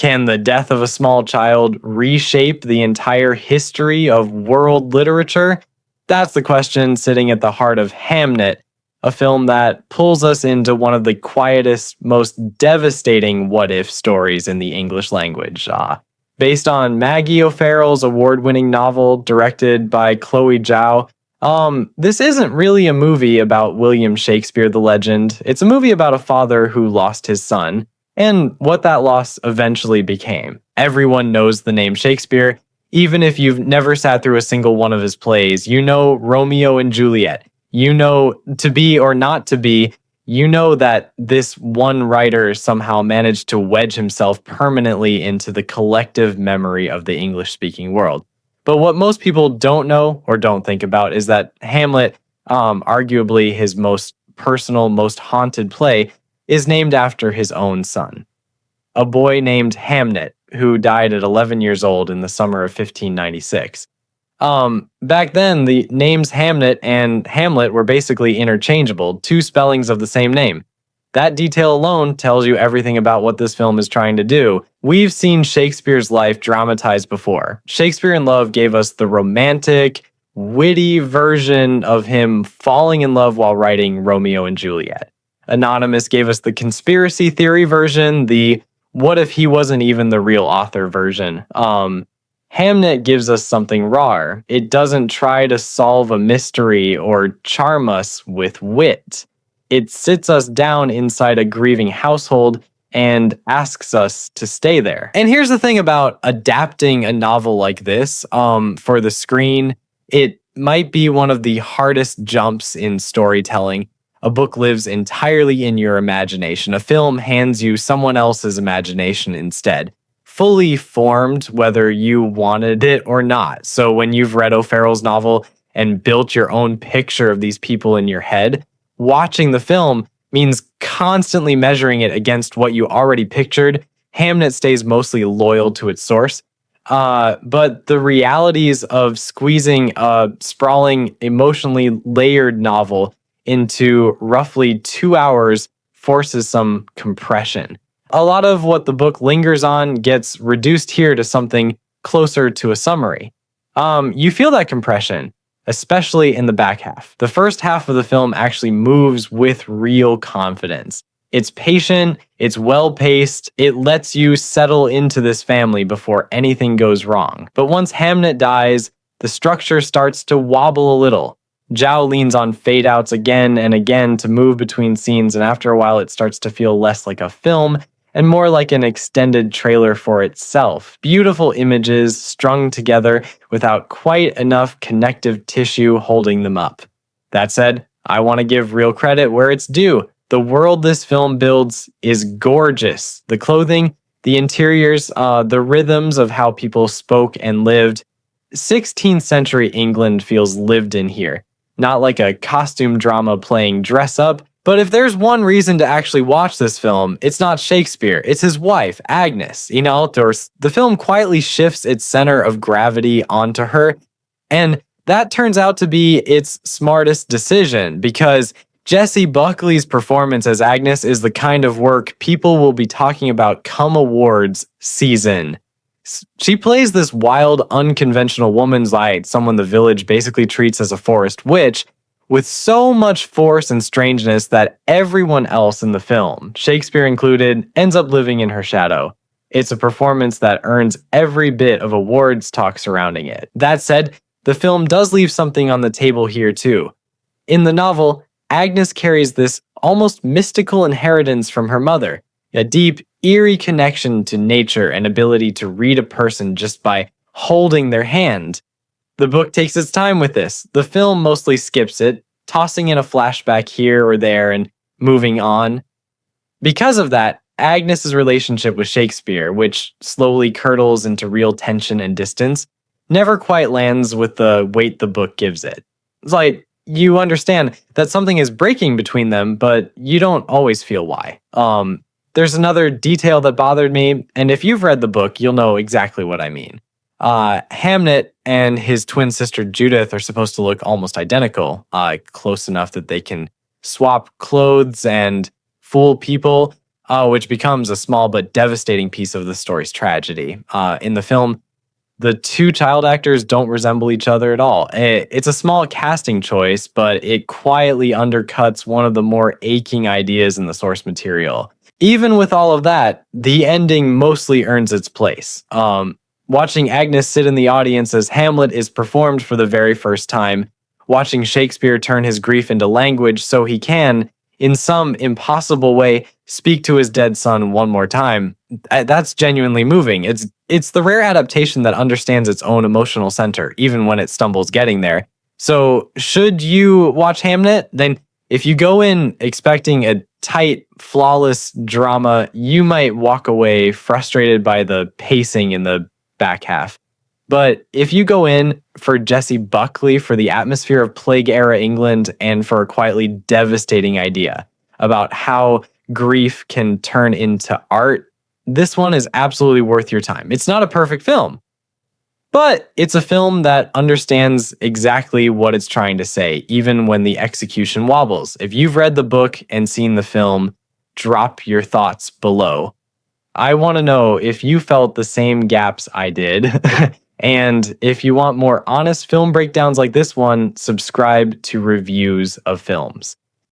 Can the death of a small child reshape the entire history of world literature? That's the question sitting at the heart of Hamnet, a film that pulls us into one of the quietest, most devastating what-if stories in the English language. Based on Maggie O'Farrell's award-winning novel directed by Chloé Zhao, this isn't really a movie about William Shakespeare the legend. It's a movie about a father who lost his son, and what that loss eventually became. Everyone knows the name Shakespeare. Even if you've never sat through a single one of his plays, you know Romeo and Juliet. You know To Be or Not to Be. You know that this one writer somehow managed to wedge himself permanently into the collective memory of the English-speaking world. But what most people don't know or don't think about is that Hamlet, arguably his most personal, most haunted play, is named after his own son, a boy named Hamnet, who died at 11 years old in the summer of 1596. Back then, the names Hamnet and Hamlet were basically interchangeable, two spellings of the same name. That detail alone tells you everything about what this film is trying to do. We've seen Shakespeare's life dramatized before. Shakespeare in Love gave us the romantic, witty version of him falling in love while writing Romeo and Juliet. Anonymous gave us the conspiracy theory version, the what if he wasn't even the real author version. Hamnet gives us something rawer. It doesn't try to solve a mystery or charm us with wit. It sits us down inside a grieving household and asks us to stay there. And here's the thing about adapting a novel like this for the screen. It might be one of the hardest jumps in storytelling. A book lives entirely in your imagination. A film hands you someone else's imagination instead, fully formed whether you wanted it or not. So when you've read O'Farrell's novel and built your own picture of these people in your head, watching the film means constantly measuring it against what you already pictured. Hamnet stays mostly loyal to its source. But the realities of squeezing a sprawling, emotionally layered novel into roughly 2 hours forces some compression. A lot of what the book lingers on gets reduced here to something closer to a summary. You feel that compression, especially in the back half. The first half of the film actually moves with real confidence. It's patient, it's well-paced, it lets you settle into this family before anything goes wrong. But once Hamnet dies, the structure starts to wobble a little. Zhao leans on fade-outs again and again to move between scenes, and after a while it starts to feel less like a film and more like an extended trailer for itself. Beautiful images strung together without quite enough connective tissue holding them up. That said, I want to give real credit where it's due. The world this film builds is gorgeous. The clothing, the interiors, the rhythms of how people spoke and lived. 16th century England feels lived in here. Not like a costume drama playing dress up, but if there's one reason to actually watch this film, it's not Shakespeare, it's his wife, Agnes. The film quietly shifts its center of gravity onto her, and that turns out to be its smartest decision, because Jessie Buckley's performance as Agnes is the kind of work people will be talking about come awards season. She plays this wild, unconventional woman like someone the village basically treats as a forest witch, with so much force and strangeness that everyone else in the film, Shakespeare included, ends up living in her shadow. It's a performance that earns every bit of awards talk surrounding it. That said, the film does leave something on the table here too. In the novel, Agnes carries this almost mystical inheritance from her mother, a deep, eerie connection to nature and ability to read a person just by holding their hand. The book takes its time with this. The film mostly skips it, tossing in a flashback here or there and moving on. Because of that, Agnes's relationship with Shakespeare, which slowly curdles into real tension and distance, never quite lands with the weight the book gives it. It's like, you understand that something is breaking between them, but you don't always feel why. There's another detail that bothered me, and if you've read the book, you'll know exactly what I mean. Hamnet and his twin sister Judith are supposed to look almost identical, close enough that they can swap clothes and fool people. which becomes a small but devastating piece of the story's tragedy. In the film, the two child actors don't resemble each other at all. It's a small casting choice, but it quietly undercuts one of the more aching ideas in the source material. Even with all of that, the ending mostly earns its place. Watching Agnes sit in the audience as Hamlet is performed for the very first time, watching Shakespeare turn his grief into language so he can, in some impossible way, speak to his dead son one more time, that's genuinely moving. It's the rare adaptation that understands its own emotional center, even when it stumbles getting there. So, should you watch Hamnet? Then if you go in expecting a tight, flawless drama, you might walk away frustrated by the pacing in the back half. But if you go in for Jessie Buckley for the atmosphere of Plague-era England and for a quietly devastating idea about how grief can turn into art, this one is absolutely worth your time. It's not a perfect film, but it's a film that understands exactly what it's trying to say, even when the execution wobbles. If you've read the book and seen the film, drop your thoughts below. I want to know if you felt the same gaps I did. And if you want more honest film breakdowns like this one, subscribe to Reviews of Films.